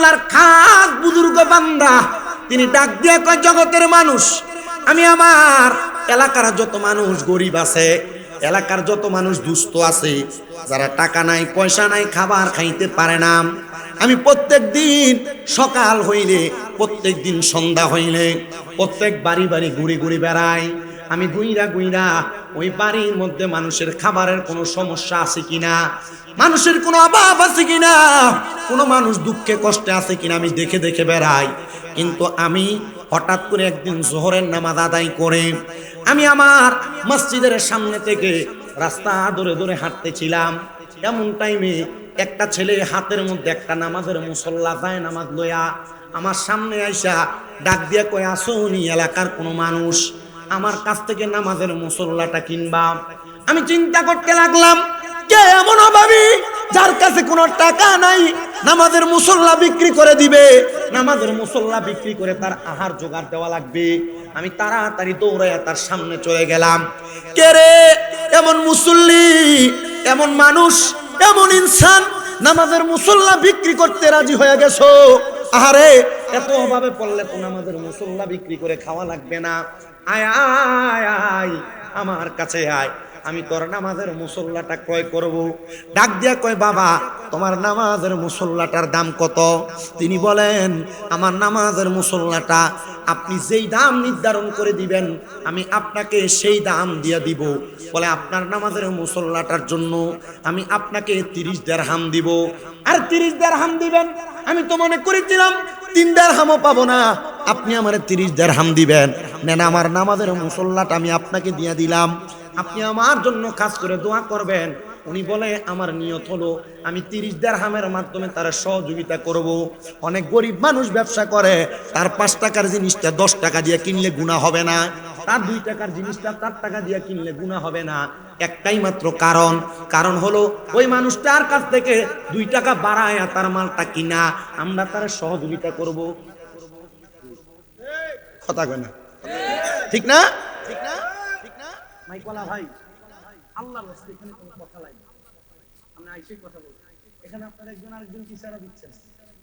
আল্লাহর খাস বুজুর্গ বান্দা, তিনি ডাক দিয়ে কয়, জগতের মানুষ, আমি আমার এলাকার যত মানুষ গরিব আছে, এলাকার যত মানুষ দুস্থ আছে, যারা টাকা নাই পয়সা নাই খাবার খাইতে পারে না, আমি প্রত্যেক দিন সকাল হইলে, প্রত্যেক দিন সন্ধ্যা হইলে প্রত্যেক বাড়ি বাড়ি ঘুরে ঘুরে বেড়াই। আমি গুইরা গুইরা ওই বাড়ির মধ্যে মানুষের খাবারের কোনো সমস্যা আছে কিনা, মানুষের কোনো অভাব আছে কিনা, কোনো মানুষ দুঃখে কষ্টে আছে কিনা আমি দেখে দেখে বেড়াই। কিন্তু আমি হঠাৎ করে একদিন জোহরের নামাজ আদায় করে আমি আমার মসজিদের সামনে থেকে রাস্তা ধরে ধরে হাঁটতেছিলাম। এমন টাইমে একটা ছেলে হাতের মধ্যে একটা নামাজের মুসল্লা যায় নামাজ লইয়া আমার সামনে আইসা ডাক দিয়া কয়, আসুনি এলাকার কোনো মানুষ আমার কাছ থেকে নামাজের মুসল্লাটা কিনবা। আমি চিন্তা করতে লাগলাম, কে এমন অভাবী যার কাছে কোনো টাকা নাই নামাজের মুসল্লা বিক্রি করে দিবে, নামাজের মুসল্লা বিক্রি করে তার আহার জোগাড় দেওয়া লাগবে। আমি তাড়াতাড়ি দৌড়াইয়া তার সামনে চলে গেলাম। কে রে এমন মুসল্লি, এমন মানুষ, এমন ইনসান নামাজের মুসল্লা বিক্রি করতে রাজি হয়ে গেছো? আহারে, এত অভাবে পড়লে তো নামাজের মুসল্লা বিক্রি করে খাওয়া লাগবে না। আয় আয় আয় আমার কাছে আয়, আমি তোর নামাজের মুসল্লাটা ক্রয় করব। ডাক দিয়া কয়, বাবা তোমার নামাজের মুসল্লাটার দাম কত? তিনি বলেন, আমার নামাজের মুসল্লাটা আপনি যেই দাম নির্ধারণ করে দিবেন আমি আপনাকে সেই দাম দিয়ে দিব। বলে, আপনার নামাজের মুসল্লাটার জন্য আমি আপনাকে 30 দিরহাম দিব। আর 30 দিরহাম দিবেন? আমি তো মনে করেছিলাম 3 দিরহামও পাবো না, আপনি আমার 30 দিরহাম দিবেন। নেন আমার নামাজের মুসল্লাটা আমি আপনাকে দিয়ে দিলাম, আপনি আমার জন্য কাজ করে দোয়া করবেন। উনি বলে, আমার নিয়ত হলো আমি 30 দিরহামের মাধ্যমে তার সহযোগিতা করব। অনেক গরিব মানুষ ব্যবসা করে, তার 5 টাকার জিনিসটা 10 টাকা দিয়ে কিনলে গুনাহ হবে না, তার 2 টাকার জিনিসটা 4 টাকা দিয়ে কিনলে গুনাহ হবে না। একটাই মাত্র কারণ হলো ওই মানুষটার কাছ থেকে 2 টাকা বাড়ায় তার মালটা কিনা, আমরা তার সহযোগিতা করব। কথা কয় না? ঠিক না? ঠিক না? ঠিক না? মাইকওয়ালা ভাই, আল্লাহর রাস্তায় এখানে কোনো কথা লাগে না, আমরা আইসেই কথা বলছি। এখানে আপনারা একজন আরেকজন ইশারা দিচ্ছেন,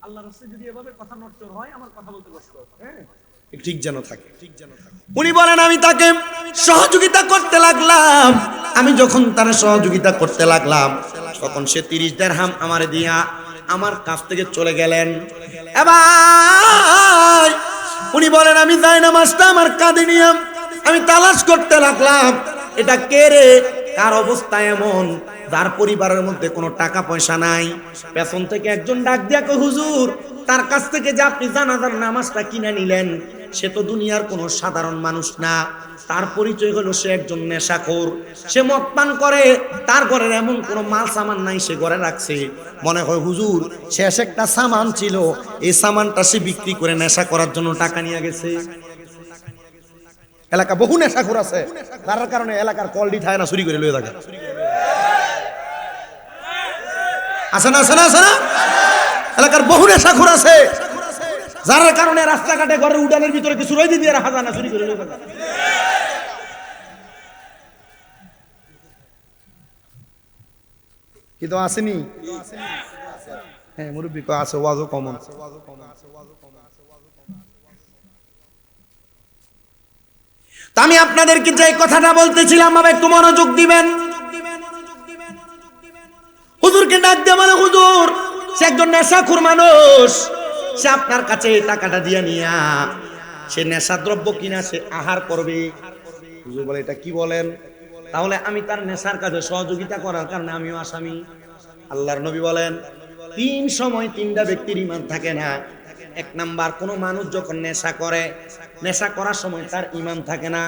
আল্লাহর রাস্তায় যদি এভাবে কথা নড়চড় হয় আমার কথা বলতে কষ্ট হয়। হ্যাঁ, ঠিক যেন থাকে, ঠিক যেন থাকে। উনি বলেন, আমি তাকে সহযোগিতা করতে লাগলাম। আমি যখন তার সহযোগিতা করতে লাগলাম তখন সে 30 দিরহাম আমারে দিয়া আমার কাছ থেকে চলে গেলেন। এবার উনি বলেন, আমি যাই নামাজটা আমার কাঁধে নিয়ে আমি তালাশ করতে লাগলাম, এটা কে রে, কার অবস্থা এমন যার পরিবারের মধ্যে কোনো টাকা পয়সা নাই। পেছন থেকে একজন ডাক দিয়া কয়, হুজুর তার কাছ থেকে যে আপনি জানাজার নামাজটা কিনে নিলেন সে তো দুনিয়ার কোনো সাধারণ মানুষ না, তার পরিচয় হলো সে একজন নেশাখোর, সে মদ পান করে, তার ঘরের এমন কোনো মাল সামান নাই সে ঘরে রাখছে। মনে হয় হুজুর শেষ একটা সামান ছিল, এই সামানটা সে বিক্রি করে নেশা করার জন্য টাকা নিয়ে গেছে। এলাকা বহু নেশাখোর আছে, তার কারণে এলাকার কলডি থায় না চুরি করে লয়ে থাকে। আছে না? আছে না? আছে না? এলাকার বহু নেশাখোর আছে, যার কারণে রাস্তাঘাটে ঘরের উঠানের ভিতরে কিছু রয়ে দিয়ে রাখা যায় না, চুরি করে লয়ে থাকে। কি তো আসেনি? হ্যাঁ, মুরব্বী কয় আছে, ওয়াজও কমন। তা আমি আপনাদেরকে যে কথাটা বলতেছিলাম ভাবে একটু মনোযোগ দিবেন। হুজুরকে ডাক দিয়ে বলে, হুজুর সে একজন নেশাখোর মানুষ, সে আপনার কাছে টাকাটা দিয়ে নিয়া সে নেশা দ্রব্য কিনা সে আহার করবে। হুজুর বলে, এটা কি বলেন? তাহলে আমি তার নেশার কাজে সহযোগিতা করার কারণে আমিও আসামি। আল্লাহর নবী বলেন, 3 সময় 3টা ব্যক্তির ঈমান থাকে না। 1 নাম্বার, কোন মানুষ যখন নেশা করে, নেশা করার সময় তার ঈমান থাকে না।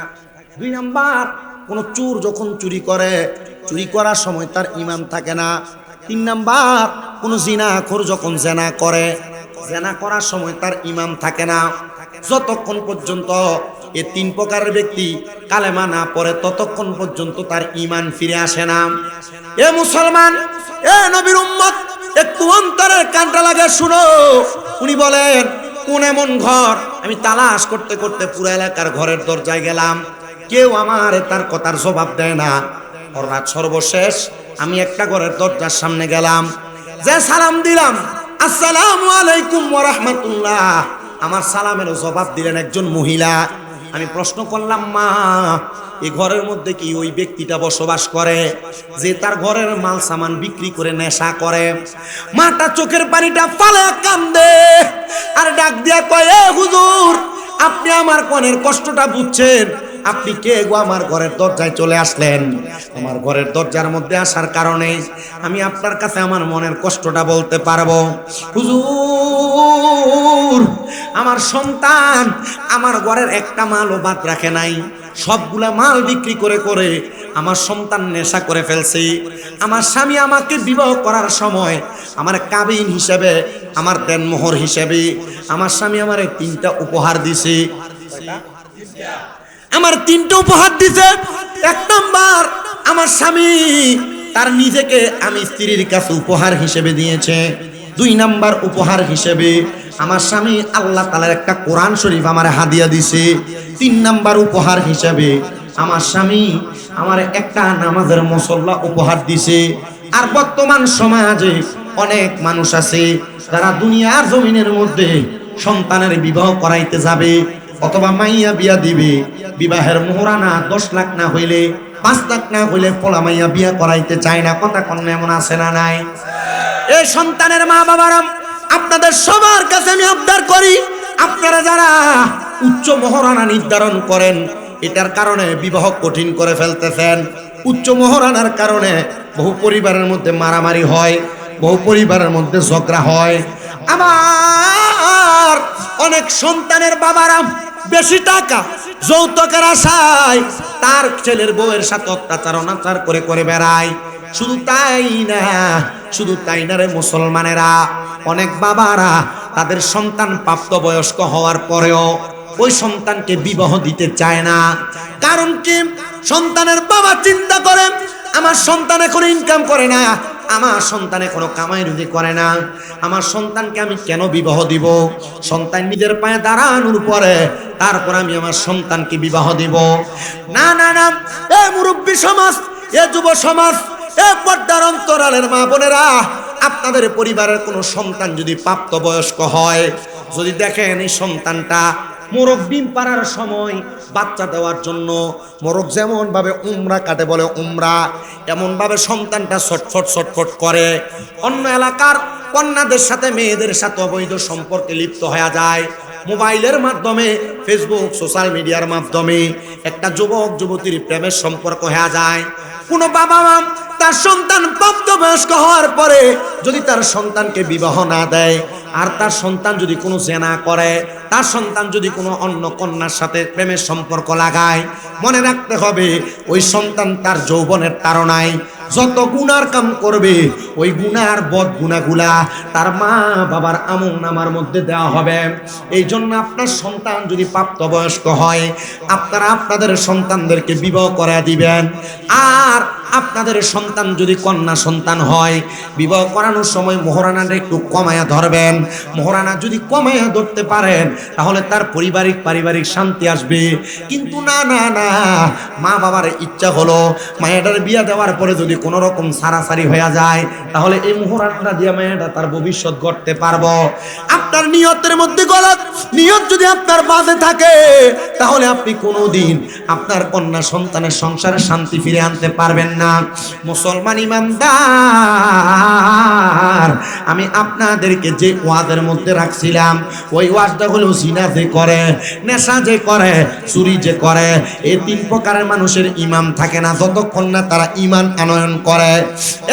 2 নাম্বার, কোন চোর যখন চুরি করে, চুরি করার সময় তার ঈমান থাকে না। 3 নাম্বার, কোন জিনাখোর যখন জিনা করে, জিনা করার সময় তার ঈমান থাকে না। যতক্ষণ পর্যন্ত এই 3 প্রকারের ব্যক্তি কালেমা না পড়ে ততক্ষণ পর্যন্ত তার ঈমান ফিরে আসে না। এ মুসলমান, এ নবীর উম্মত, একটু অন্তরের কানটা লাগে শুনো। উনি বলেন, কোন এমন ঘর? আমি তালাশ করতে করতে পুরো এলাকার ঘরের দরজায় গেলাম, কেউ আমার তার কথার জবাব দেয় না। হঠাৎ সর্বশেষ আমি একটা ঘরের দরজার সামনে গেলাম, যে সালাম দিলাম আসসালামু আলাইকুম ওয়া রাহমাতুল্লাহ। আমার সালামের জবাব দিলেন একজন মহিলা। আমি প্রশ্ন করলাম, মা এই ঘরের মধ্যে কি ওই ব্যক্তিটা বসবাস করে যে তার ঘরের মাল সামান বিক্রি করে নেশা করে? মাটা চোখের পানিটা ফালে কান্দে আর ডাক দিয়া কয়, এ হুজুর, আপনি আমার কনের কষ্টটা বুঝছেন? আপনি কে গো? আমার ঘরের দরজায় চলে আসলেন। আমার ঘরের দরজার মধ্যে আসার কারণে আমি আপনার কাছে আমার মনের কষ্টটা বলতে পারবো। হুজুর, আমার সন্তান আমার ঘরের একটা মালও বাদ রাখে নাই, সবগুলা মাল বিক্রি করে করে আমার সন্তান নেশা করে ফেলছে। আমার স্বামী আমাকে বিবাহ করার সময় আমার কাবিন হিসেবে, আমার দেনমোহর হিসেবে আমার স্বামী আমারে 3টা উপহার দিছে। আমার 3টা উপহার দিছে। 1 নাম্বার, আমার স্বামী তার নিজেকে আমি স্ত্রীর কাছে উপহার হিসেবে দিয়েছে। 2 নাম্বার উপহার হিসেবে আমার স্বামী আল্লাহ তাআলার একটা কোরআন শরীফ আমার হাদিয়া দিছে। 3 নাম্বার উপহার হিসেবে আমার স্বামী আমার একটা নামাজের মুসল্লা উপহার দিছে। আর বর্তমান সমাজে অনেক মানুষ আছে যারা দুনিয়ার জমিনের মধ্যে সন্তানের বিবাহ করাইতে যাবে অথবা মাইয়া বিয়া দিবে, বিবাহের মোহরানা 10 লাখ না হইলে, 5 লাখ না হইলে পোলা মাইয়া বিয়া করাইতে চায় না। কথা কন্যা এমন আছে না নাই? এই সন্তানের মা বাবারা, আপনাদের সবার কাছে আমি আবদার করি, আপনারা যারা উচ্চ মোহরানা নির্ধারণ করেন, এটার কারণে বিবাহ কঠিন করে ফেলতেছেন। উচ্চ মোহরানার কারণে বহু পরিবারের মধ্যে মারামারি হয়, বহু পরিবারের মধ্যে ঝগড়া হয়। আবার অনেক সন্তানের বাবারা বেশি টাকা যৌতুকের আশায় তার ছেলের বউয়ের সাথে অত্যাচার অনাচার করে করে বেড়ায়। শুধু তাই না রে মুসলমানেরা, অনেক বাবারা তাদের সন্তান প্রাপ্তবয়স্ক হওয়ার পরেও ওই সন্তানকে বিবাহ দিতে চায় না। কারণ কি? সন্তানের বাবা চিন্তা করে, আমার সন্তান এখন ইনকাম করে না, আমার সন্তান এখনো কামাই রুজি করে না, আমার সন্তানকে আমি কেন বিবাহ দিব? সন্তান নিজের পায়ে দাঁড়ানোর পরে তারপর আমি আমার সন্তানকে বিবাহ দিব। না না না, এ মুরব্বী সমাজ, এ যুব সমাজ, এ পর্দার অন্তরালের মা বোনেরা, আপনাদের পরিবারের কোনো সন্তান যদি প্রাপ্তবয়স্ক হয়, যদি দেখেন এই সন্তানটা মোরগ ডিম পাড়ার সময় বাচ্চা দেওয়ার জন্য মোরগ যেমন ভাবে উমরা কাটে বলে উমরা, এমন ভাবে সন্তানটা ছটফট করে, অন্য এলাকার কন্যাদের সাথে মেয়েদের সাথে অবৈধ সম্পর্কে লিপ্ত হয়ে যায়, মোবাইলের মাধ্যমে, ফেসবুক সোশ্যাল মিডিয়ার মাধ্যমে একটা যুবক যুবতীর প্রেমের সম্পর্ক হয়ে যায়। কোনো বাবা মা তার সন্তান প্রাপ্তবয়স্ক হওয়ার পরে যদি তার সন্তানকে বিবাহ না দেয়, আর তার সন্তান যদি কোনো জেনা করে, তার সন্তান যদি কোনো অন্য কন্যার সাথে প্রেমের সম্পর্ক লাগায়, মনে রাখতে হবে ওই সন্তান তার যৌবনের তাড়নায় যত গুনার কাম করবে, ওই গুনার বদ গুনাগুলা তার মা বাবার আমল নামার মধ্যে দেওয়া হবে। এই জন্য আপনার সন্তান যদি প্রাপ্তবয়স্ক হয়, আপনারা আপনাদের সন্তানদেরকে বিবাহ করে দিবেন। আর আপনাদের সন্তান যদি কন্যা সন্তান হয়, বিবাহ করানোর সময় মোহরানাটা একটু কমায়া ধরবেন। মোহরানা যদি কমায়া ধরতে পারেন তাহলে তার পারিবারিক শান্তি আসবে। কিন্তু না না না, মা বাবার ইচ্ছা হলো মায়েটার বিয়া দেওয়ার পরে যদি কোনো রকম সারাসারি হয়ে যায়, তাহলে এই মোহরানাটা দিয়ে মায়েটা তার ভবিষ্যৎ গড়তে পারবো। আপনার নিয়তের মধ্যে গলত নিয়ত যদি আপনার বাজে থাকে, তাহলে আপনি কোনোদিন আপনার কন্যা সন্তানের সংসারে শান্তি ফিরে আনতে পারবেন না। মুসলমান ইমানদার, আমি আপনাদেরকে যে ওয়াজের মধ্যে রাখছিলাম, ওই ওয়াজটা হলো জিনা যে করে, নেশা যে করে, চুরি যে করে, এই 3 প্রকারের মানুষের ঈমান থাকে না যতক্ষণ না তারা ঈমান আনয়ন করে।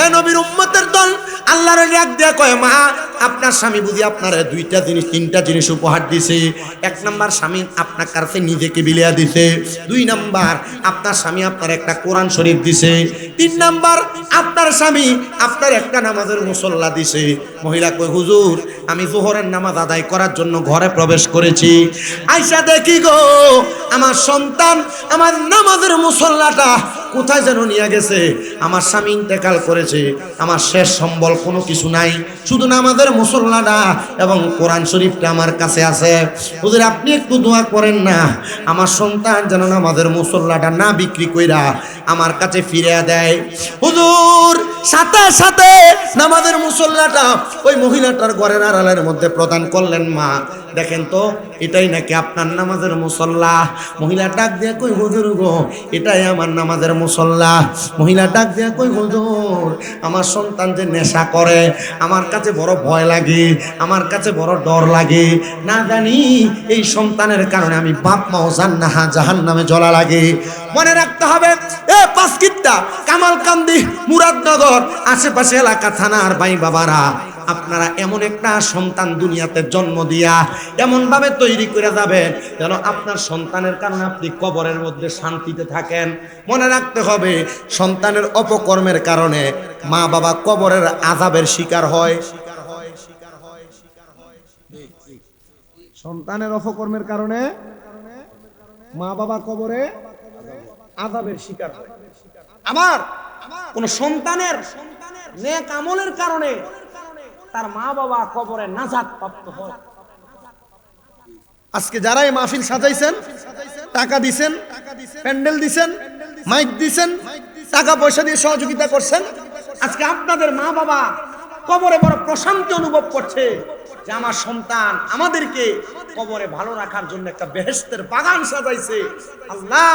এ নবীর উম্মতের দল আল্লাহর ডাক দিয়া কয়, মা আপনার স্বামী বুঝি আপনার 2টা জিনিস 3টা জিনিস উপহার দিছে। 1 নাম্বার, স্বামী আপনার কাছে নিজেকে বিলিয়া দিছে। 2 নাম্বার, আপনার স্বামী আপনার একটা কোরআন শরীফ দিছে। 3 নাম্বার, আপনার স্বামী আপনার একটা নামাজের মুসল্লা দিছে। মহিলা কই, হুজুর আমি যোহরের নামাজ আদায় করার জন্য ঘরে প্রবেশ করেছি, আইসা দেখি গো আমার সন্তান আমার নামাজের মুসল্লাটা কোথায় যেন নিয়ে গেছে, আমার স্বামী ইন্তেকাল করেছে, আমার শেষ সম্বল কোনো কিছু নাই, শুধু নামাজের মুসল্লাটা এবং কোরআন শরীফটা আমার কাছে আছে। হুজুর আপনি একটু দোয়া করেন না, আমার সন্তান যেন নামাজের মুসল্লাটা না বিক্রি কইরা আমার কাছে ফিরে দেয়। হুজুর সাথে সাথে নামাজের মুসল্লাটা ওই মহিলাটার ঘরের আড়ালের মধ্যে প্রদান করলেন। মা দেখেন তো এটাই নাকি আপনার নামাজের মুসল্লা? মহিলা ডাক দিয়ে কই হুজুর গো এটাই আমার নামাজের মুসল্লা। মহিলা ডাক দিয়ে কই হুজুর আমার সন্তান যে নেশা করে আমার কাছে বড় ভয় লাগে, আমার কাছে বড় ডর লাগে, না জানি এই সন্তানের কারণে আমি বাপ মাও জাহান্নামে জ্বলা লাগে। মনে রাখতে হবে এ পাঁচকিত্তা, কামালকান্দি, মুরাদনগর আশেপাশে এলাকা থানার ভাই বাবারা, আপনারা এমন একটা সন্তান দুনিয়াতে জন্ম দিয়া এমন ভাবে তৈরি করে যাবেন যেন আপনার সন্তানের কারণে আপনি কবরের মধ্যে শান্তিতে থাকেন। মনে রাখতে হবে সন্তানের অপকর্মের কারণে মা বাবা কবরের আযাবের শিকার হয়। সন্তানের অপকর্মের কারণে মা বাবা কবরে আযাবের শিকার হয়। আমার কোন সন্তানের নেক আমলের কারণে তার মা বাবা কবরে নাজাত প্রাপ্ত হয়। আজকে যারা এই মাহফিল সাজাইছেন, টাকা দিছেন, প্যান্ডেল দিছেন, মাইক দিছেন, টাকা পয়সা দিয়ে সহযোগিতা করছেন, আজকে আপনাদের মা বাবা কবরে বড় প্রশান্তি অনুভব করছে যে আমার সন্তান আমাদেরকে কবরে ভালো রাখার জন্য একটা বেহেশতের বাগান সাজাইছে। আল্লাহ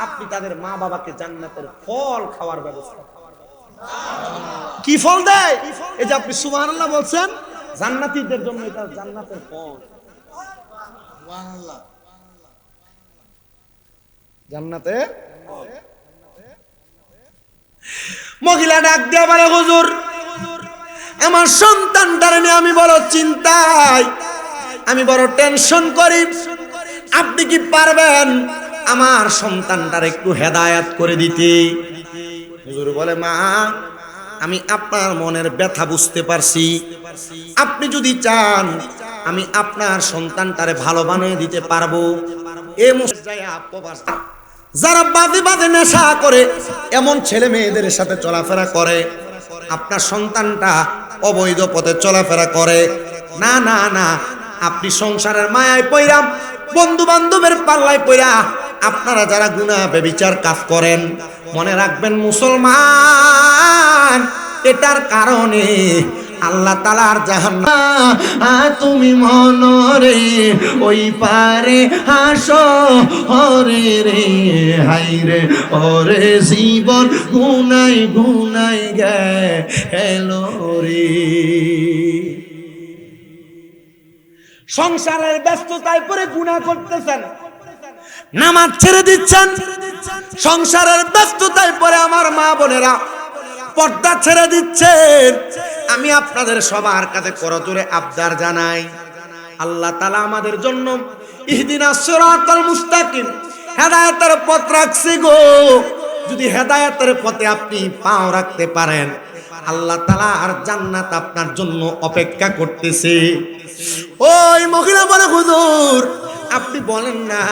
আপনি তাদের মা বাবাকে জান্নাতের ফল খাওয়ার ব্যবস্থা। কি ফল দেয়? এই যে আপনি সুবহানাল্লাহ বলছেন, জান্নাতীদের জন্য এটা জান্নাতের ফল। সুবহানাল্লাহ, জান্নাতের। মহিলা ডাক দিয়ে বলে হুজুর আমার সন্তানটার নিয়ে আমি বড় চিন্তায়, আমি বড় টেনশন করি, আপনি কি পারবেন আমার সন্তানটার একটু হেদায়েত করে দিতে? হুজুর বলে মা আমি আপনার মনের ব্যথা বুঝতে পারছি, আপনি যদি চান আমি আপনার সন্তানটারে ভালো বানিয়ে দিতে পারবো। এ যারা বাদে বাদে নেশা করে এমন ছেলে মেয়েদের সাথে চলাফেরা করে, আপনার সন্তানটা অবৈধ পথে চলাফেরা করে, না না না, আপনি সংসারের মায়ায় পইরা, বন্ধু বান্ধবের পাল্লায় পইরা আপনারা যারা গুনাহ ব্যভিচার কাজ করেন, মনে রাখবেন মুসলমান এটার কারণে আল্লাহ তাআলার জাহান্নাম। তুমি মনরে ওই পারে হাসো হরে রে, হাই রে ওরে জীবন গুনাই গুনাই গেল রে। সংসারের ব্যস্ততায় পরে গুনাহ করতেছেন, নামাজ ছেড়ে দিচ্ছেন, সংসারের ব্যস্ততায় পরে আমার মা বোনেরা পর্দা ছেড়ে দিচ্ছেন। আমি আপনাদের সবার কাছে করজোরে আবদার জানাই, আল্লাহ তাআলা আমাদের জন্য ইহদিনাস সিরাতাল মুস্তাকিম হেদায়েতের পথ রাখছে গো। যদি হেদায়েতের পথে আপনি পাও রাখতে পারেন, আল্লাহ তাআলা আর জান্নাত আপনার জন্য অপেক্ষা করতেছে। ওই মহিলা বলে হুজুর আপনি বলেন না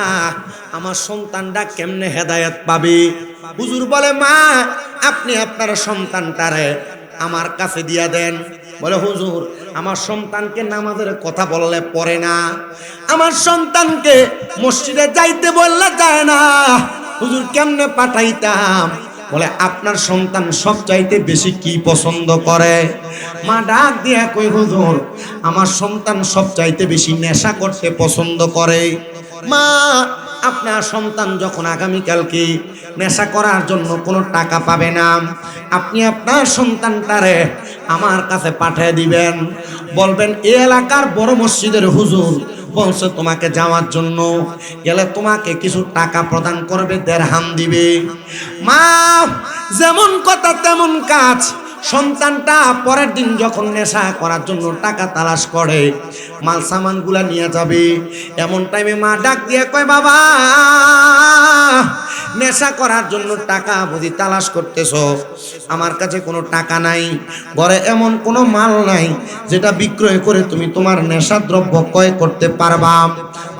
আমার সন্তানটা কেমনে হেদায়েত পাবে? হুজুর বলে মা আপনি আপনার সন্তানটারে আমার কাছে দিয়া দেন। বলে হুজুর আমার সন্তানকে নামাজের কথা বললে পড়ে না, আমার সন্তানকে মসজিদে যাইতে বললে যায় না, হুজুর কেমনে পাঠাইতাম? বলে আপনার সন্তান সবচাইতে বেশি কি পছন্দ করে? মা ডাক দিয়া কই হুজুর আমার সন্তান সবচাইতে বেশি নেশা করতে পছন্দ করে। মা আপনার সন্তান যখন আগামীকালকে নেশা করার জন্য কোনো টাকা পাবে না, আপনি আপনার সন্তানটারে আমার কাছে পাঠিয়ে দিবেন, বলবেন এই এলাকার বড় মসজিদের হুজুর বলছে তোমাকে যাওয়ার জন্য, গেলে তোমাকে কিছু টাকা প্রদান করবে, দেড়হাম দিবে। মা যেমন কথা তেমন কাজ। সন্তানটা পরের দিন যখন নেশা করার জন্য টাকা তালাশ করে, মাল সামান গুলা নিয়ে যাবে, এমন টাইমে মা ডাক দিয়ে কয় বাবা নেশা করার জন্য টাকা বুঝি তালাশ করতেছো। আমার কাছে কোনো টাকা নাই, ঘরে এমন কোনো মাল নাই যেটা বিক্রয় করে তুমি তোমার নেশা দ্রব্য ক্রয় করতে পারবা।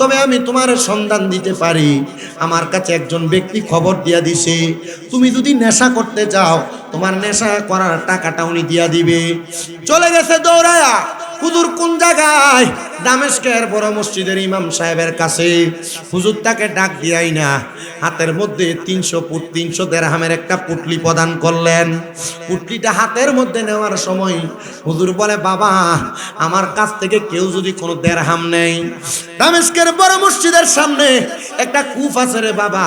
তবে আমি তোমার সন্ধান দিতে পারি। আমার কাছে একজন ব্যক্তি খবর দিয়া দিছে, তুমি যদি নেশা করতে যাও তোমার নেশা করার টাকাটা উনি দিয়া দিবে। চলে গেছে দৌড়ায়া। হুজুর কোন জায়গায়? দামেস্কের বড় মসজিদের ইমাম সাহেবের কাছে। হুজুর তাকে ডাক দিয়াই না, হাতের মধ্যে 300 দিরহামের একটা পুটলি প্রদান করলেন। পুটলিটা হাতের মধ্যে নেওয়ার সময় হুজুর বলে, বাবা আমার কাছ থেকে কেউ যদি কোনো দিরহাম নেই, দামেস্কের বড় মসজিদের সামনে একটা কূপ আছে রে বাবা,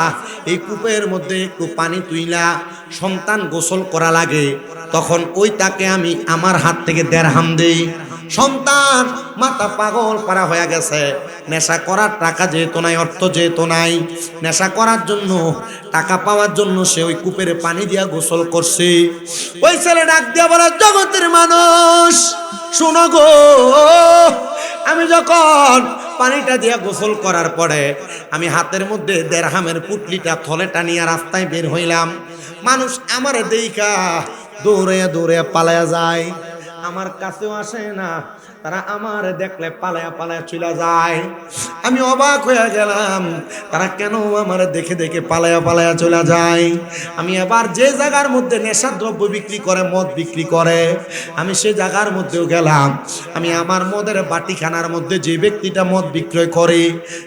এই কূপের মধ্যে একটু পানি তুইলা সন্তান গোসল করা লাগে, তখন ওই তাকে আমি আমার হাত থেকে দিরহাম দেই। সন্তান মাথা পাগল পারা হয়ে গেছে। নেশা করার টাকা যেহেতু নাই, অর্থ যেহেতু নাই, নেশা করার জন্য টাকা পাওয়ার জন্য সে ওই কূপের পানি দিয়া গোসল করছে। ওই ছেলে ডাক দিয়া বলে, জগতের মানুষ শোনো গো, আমি যখন পানিটা দিয়া গোসল করার পরে আমি হাতের মধ্যে দিরহামের পুটলিটা থলে টানিয়া রাস্তায় বের হইলাম, মানুষ আমারে দেইখা দৌড়ে দৌড়ে পালায়া যায়, আমার কাছেও আসে না, তারা আমার দেখলে পালায়া পালায়া চলে যায়। আমি অবাক হয়ে গেলাম, তারা কেন আমার দেখে দেখে পালায়া পালায়া চলে যায়। আমি এবার যে জায়গার মধ্যে নেশা দ্রব্য বিক্রি করে, মদ বিক্রি করে, আমি সে জায়গার মধ্যেও গেলাম। আমি আমার মদের বাটিখানার মধ্যে যে ব্যক্তিটা মদ বিক্রয় করে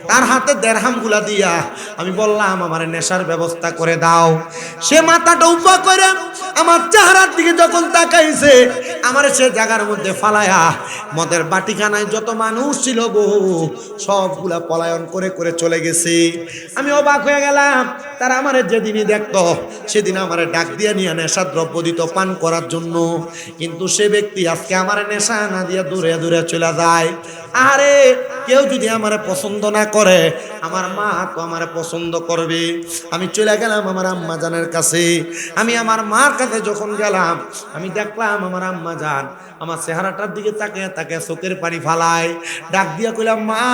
তার হাতে দিরহামগুলা দিয়া আমি বললাম, আমার নেশার ব্যবস্থা করে দাও। সে মাথাটা উপা করে আমার চেহারার দিকে যখন তাকাইছে, আমার সে জায়গার মধ্যে ফালায়া মদের বাটিখানায় যত মানুষ ছিল গো সবগুলা পলায়ন করে করে চলে গেছে। আমি অবাক হয়ে গেলাম। তারা আমারে যেদিনই দেখতো সেদিন আমারে ডাক দিয়ে নিয়ে নেশা দ্রব্য দিত পান করার জন্য, কিন্তু সে ব্যক্তি আজকে আমার নেশা না দিয়ে দূরে দূরে চলে যায়। আরে কেউ যদি আমারে পছন্দ না করে, আমার মা তো আমারে পছন্দ করবে। আমি চলে গেলাম আমার আম্মা জানের কাছে। আমি আমার মার কাছে যখন গেলাম, আমি দেখলাম আমার আম্মা জান আমার চেহারাটার দিকে তাকে তাকে চোখের পানি ফালায়। ডাক দিয়া কইলাম, মা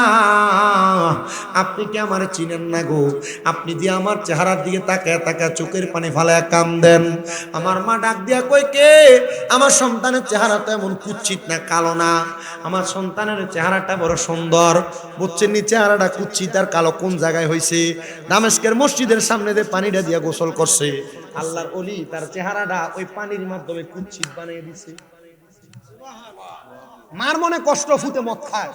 আপনি কি আমার চিনেন না গো? আপনি দিয়ে আমার চেহারার দিকে তাকে তাকে চোখের পানি ফালায় কাম দেন। আমার মা ডাক দিয়া কই, কে? আমার সন্তানের চেহারা তো এমন কুৎসিত না, কালো না, আমার সন্তানের চেহারাটা বড় সুন্দর। বুঝছেন নি চেহারাটা কুৎসিত আর কালো কোন জায়গায় হয়েছে? দামেস্কের মসজিদের সামনে দিয়ে পানিটা দিয়া গোসল করছে। আল্লাহর ওলি তার চেহারাটা ওই পানির মাধ্যমে কুৎসিত বানিয়ে দিছে। মার মনে কষ্ট, ফুটে মদ খায়।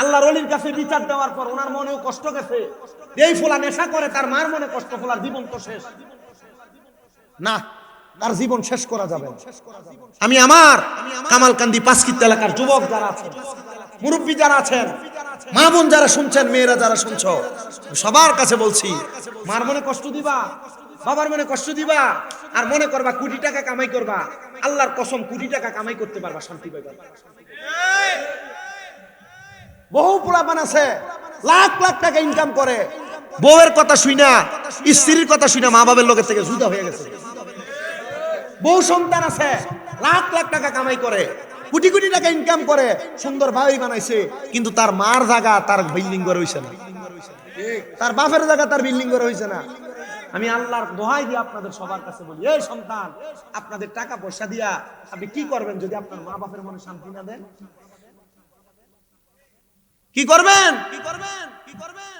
আল্লাহর ওলির কাছে বিচার দেওয়ার পর ওনার মনেও কষ্ট গেছে। এই ফোলা নেশা করে, তার মার মনে কষ্ট, ফোলার জীবন তো শেষ না, তার জীবন শেষ করা যাবে। আমি আমার কামালকান্দি পাঁচকিত এলাকার যুবক যারা আছেন, মুরব্বী যারা আছেন, মা বোন যারা শুনছেন, মেয়েরা যারা শুনছ, সবার কাছে বলছি, মার মনে কষ্ট দিবা, বাবার মনে কষ্ট দিবা, আর মনে করবা কোটি টাকা কামাই করবা। আল্লাহর কসম, কোটি টাকা কামাই করতে পারবা, শান্তি পাইবা। বহু পোলাপান আছে লাখ লাখ টাকা ইনকাম করে, বউয়ের কথা শুইনা, স্ত্রীর কথা শুইনা মা বাবার লোকের থেকে জুদা হয়ে গেছে। বহু সন্তান আছে লাখ লাখ টাকা কামাই করে, কোটি কোটি টাকা ইনকাম করে, সুন্দর বাড়ি বানাইছে, কিন্তু তার মার জায়গা তার বিল্ডিং করে হইছে না, তার বাপের জায়গা তার বিল্ডিং করে হইছে না। আমি আল্লাহর দোহাই দিয়ে আপনাদের সবার কাছে বলি, এই সন্তান, আপনাদের টাকা পয়সা দিয়া আপনি কি করবেন যদি আপনার মা বাপের মনে শান্তি না দেন? কি করবেন?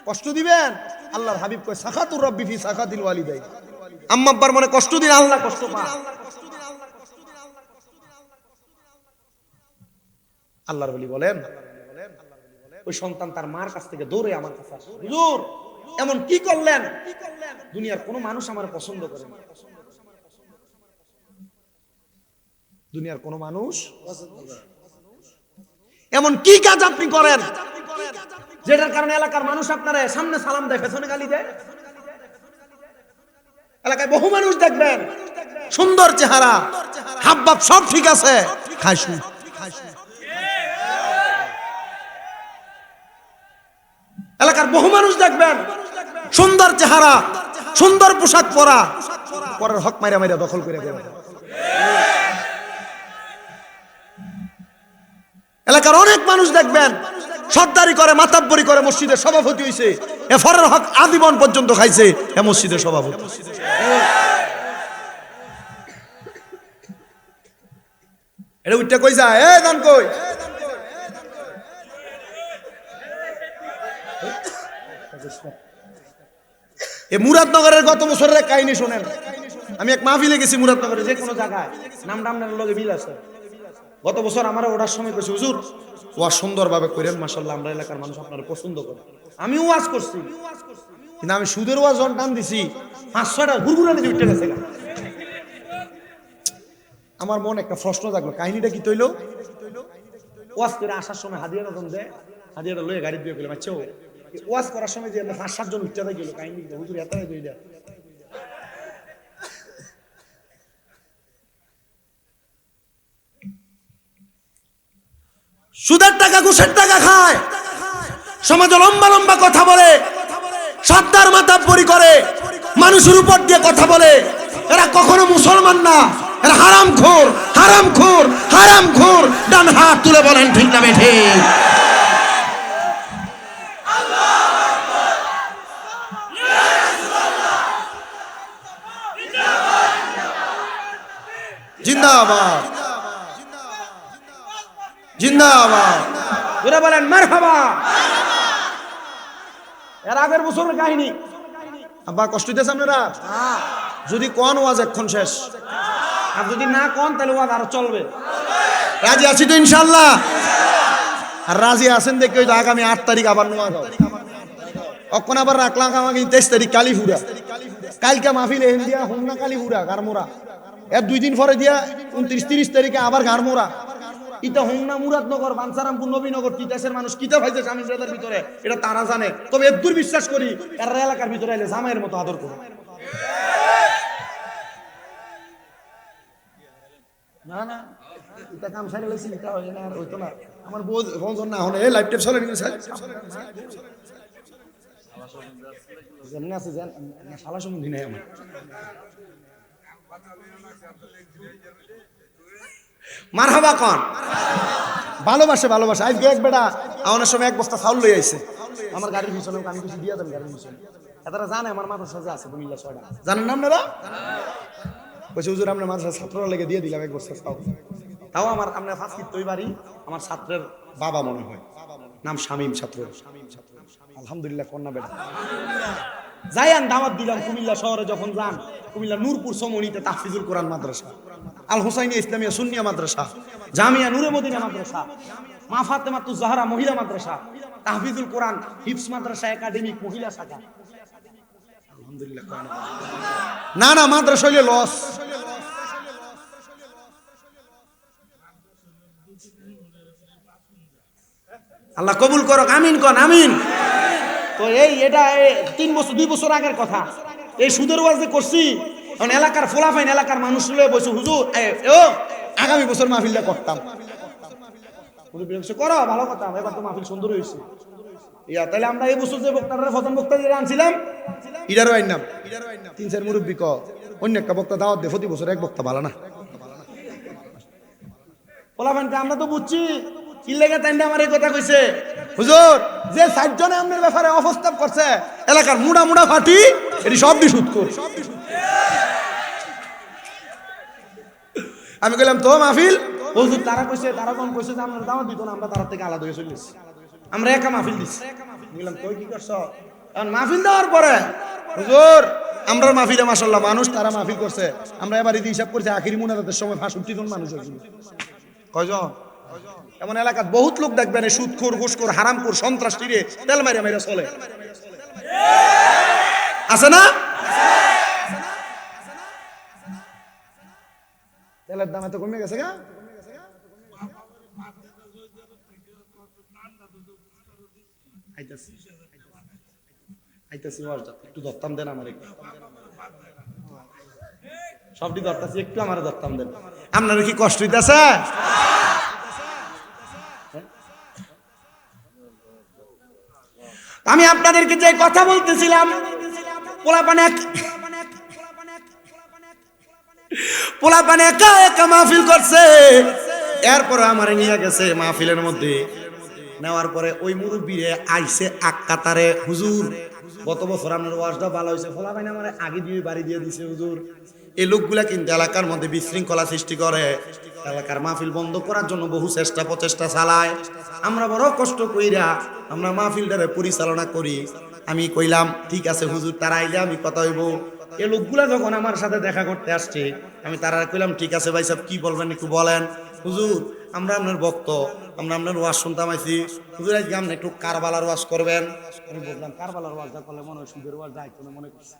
কষ্ট দিবেন? আল্লাহর হাবিব কয়, সাখাতুর রাব্বি ফি সাখাতিল ওয়ালিদাইন। আম্মা আব্বার মনে কষ্ট দিন, আল্লাহ কষ্ট পায়। আল্লাহর ওলি বলেন, ওই সন্তান তার মার কাছ থেকে দৌড়ে আমার কাছে আসে, হুজুর এমন কি করলেন? দুনিয়ার কোনো মানুষ আমার পছন্দ করে না, দুনিয়ার কোনো মানুষ এমন কি কাজ আপনি করেন যেটার কারণে এলাকার মানুষ আপনার সামনে সালাম দেয়, পেছনে গালি দেয়? এলাকায় বহু মানুষ দেখবেন, সুন্দর চেহারা, হাবভাব সব ঠিক আছে, খাইছু। এলাকার বহু মানুষ দেখবেন, সুন্দর চেহারা, সুন্দর পোশাক পরা, পরের হক মাইরা মাইরা দখল করে দেয়। এলাকার অনেক মানুষ দেখবেন সর্দারি করে, মাতাব্বরি করে, মসজিদের সভাপতি হইছে, এ ফরের হক আজীবন পর্যন্ত খাইছে, এ মসজিদের সভাপতি। এটা উঠতে কই যায়, এ দান কই? এ মুরাদনগরের গত বছরের কাহিনী শোনেন। আমি এক মাহফিলে গেছি মুরাদনগরে, যে কোনো জায়গায় নাম টামের লগে মিল আছে। গত বছর আমার ওঠার সময় কইছি, হুজুর ওয়াজ সুন্দরভাবে করেন, মাশাআল্লাহ আমরা এলাকার মানুষ আপনারা পছন্দ করে। আমি ওয়াজ করছি, কিন্তু আমি সুদের ওয়াজ যখন টান দিছি 5-6টা গুরগুরানি উঠে গেছে। আমার মনে একটা প্রশ্ন থাকলো, কাহিনীটা কি তৈল? ওয়াজ করে আসার সময় হাদিয়া রকম দেয়, হাদিয়াটা লয়ে গাড়ি দিয়ে গেলাম। আচ্ছা ওয়াজ করার সময় যে 5-7 জন উঠতে গেল, কাহিনী হুজুর এতটাই দইটা সুদের টাকা ঘুষের টাকা খায়, সমাজে লম্বা লম্বা কথা বলে, সাদ্দার মাতাব্বরি করে, মানুষের উপর দিয়ে কথা বলে। এরা কখনো মুসলমান না, এরা হারামখোর, হারামখোর, হারামখোর। ডান হাত তুলে বলেন ঠিক না বেঠে? জিন্দাবাদ, জিন্দাবাদ। ওরা বলেন মারহাবা। এর আগের বছরের কাহিনী। আব্বা কষ্ট দিতেছে আপনারা? যদি কোন ওয়াজ এখন শেষ, আর যদি না কোন তাহলে ওয়াজ আরো চলবে। রাজি আছি তো ইনশাআল্লাহ? আর রাজি আছেন দেখে ওই আগামী 8 তারিখ আবার ওয়াজ হবে। অখন আবার রাখলাম আমাকে 23 তারিখ কালীপুরা। কালকে মাহফিল ইন্ডিয়া হোমনা কালীপুরা গারমোরা। এর 2 দিন পরে দিয়া 29-30 তারিখে আবার গারমোরা। ইটা হোমনা মুরাদনগর, বাঞ্ছারামপুর, নবীনগর, তিতাসের মানুষ কিতা ভাইছে স্বামী ব্রাদার ভিতরে এটা তারা জানে। তবে এদুর বিশ্বাস করি এর এলাকার ভিতরে এলে জামাইয়ের মতো আদর করে। না না এটা কাম সাইরে লইছি, এটা হয় না, আর হইতো না। আমার বউজন না হলে লাইভ টেপ চলে নিছে। যেমন আছে জান শালা সম্বন্ধী নাই আমার। মারহাবা কোন? ভালোবাসে, ভালোবাসে। আজকে এক বেটা আমার সময় 1 বস্তা চাউল লই আইছে আমার গাড়ির পিছনে, আমি কিছু দিয়া দেন গাড়ির পিছনে। এটারা জানে আমার মাদ্রাসা যে আছে কুমিল্লা 6টা, জানেন না আপনারা? কইছে হুজুর আমরা মাদ্রাসা ছাত্ররা লেগে দিয়ে দিলাম 1 বস্তা চাউল। তাও আমার আমরা ফাঁস কিত্তই বাড়ি, আমার ছাত্রের বাবা মনে হয়, নাম শামীম ছাত্র। আলহামদুলিল্লাহ কন্যা বেটা যাইয়ান দাওয়াত দিলাম কুমিল্লা শহরে। যখন যান কুমিল্লা নূরপুর সমনিতে তাহফিজুল কোরআন মাদ্রাসা, আল হোসাইনী ইসলামিয়া সুন্নিয়া মাদ্রাসা, জামিয়া নূরে মদিনা মাদ্রাসা, মা ফাতেমাতুজ জাহরা মহিলা মাদ্রাসা, তাহফিজুল কোরআন হিফজ মাদ্রাসা একাডেমিক মহিলা শাখা। আলহামদুলিল্লাহ। না না মাদ্রাসা হইলে লস। আল্লাহ কবুল করুক, আমিন কোন আমিন। তো এটা 2 বছর আগের কথা। এই সুদের ওয়াজ যে করছি, এখন এলাকার ফোলাফাইন এলাকার মানুষ লয়ে বসে, হুজুর আগামী বছর মাহফিলটা করতাম। করো ভালো কথা, এবার তো মাহফিল সুন্দর হয়েছে। তাহলে আমরা এই বছর যে বক্তারা প্রথম বক্তা যে আনছিলাম ইডারও আইনাম 3-4 মুরব্বী ক অন্য একটা বক্তা দাওয়াত দে, প্রতি বছর এক বক্তা ভালো না। ফোলাফাইনকে আমরা তো বুঝছি কি লেগে তাই আমার এই কথা কইছে, হুজুর যে 60 জনে আপনার ব্যাপারে অপস্তাব করছে এলাকার মুড়া মুড়া ফাটি এটি সব বিশুদ্ধ কর। আমি কইলাম তো মাহফিল হুজুর তারা কইছে, তারা কোন কইছে যে আমরা দাওয়াত দিত না, আমরা তার থেকে আলাদা হয়ে চলেছি, আমরা একা মাহফিল দিছি। বললাম তুই কি করছ? এখন মাহফিল দেওয়ার পরে হুজুর আমরা মাহফিলে মাশাআল্লাহ মানুষ তারা মাহফিল করছে, আমরা এবার ঈদ হিসাব করছি আখিরি মুনাজাতের সময় 65 জন মানুষ হয়েছিল। কয়জন? এমন এলাকার বহুত লোক দেখবেন সুদখোর, ঘুষখোর, হারামখোর, সন্ত্রাসী রে তেল মাইরা মাইরা চলে, আছে না? তেলের দাম এত কমে গেছে গা। একটু দত্তাম দেন আমার, একটু সবটি দত্তাছি, একটু আমার দত্তাম দেন। আপনার কি কষ্ট হইতেছে? আমি আপনাদেরকে যে কথা বলতেছিলাম, পোলাপানে একা একা মাহফিল করছে, এরপর আমার নিয়ে গেছে মাহফিলের মধ্যে নেওয়ার পরে ওই মুরব্বীরে আইসে এক কাতারে, হুজুর গত বছর আপনার ওয়াজটা ভালো হয়েছে, ফলা ভাই আমার আগে দিয়ে বাড়ি দিয়ে দিছে হুজুর। এই লোকগুলা কিন্তু এলাকার মধ্যে বিশৃঙ্খলা সৃষ্টি করে, এলাকার মাহফিল বন্ধ করার জন্য বহু চেষ্টা প্রচেষ্টা চালায়। আমরা বড় কষ্ট কইরা আমরা মাহফিলটারে পরিচালনা করি। আমি কইলাম ঠিক আছে হুজুর, তারা আইলে আমি কথা হইব। এই লোকগুলা যখন আমার সাথে দেখা করতে আসছে, আমি তারা কইলাম ঠিক আছে ভাই সাহেব কি বলবেন একটু বলেন। হুজুর আমরা আপনার ভক্ত, আমরা আপনার ওয়াজ শুনতাম আইছি, হুজুর আজকে আপনি একটু কারবালার ওয়াজ করবেন। আমি বললাম কারবালার ওয়াজটা করলে মনে হয় সুদের ওয়াজ দায়িত্ব মনে করছি।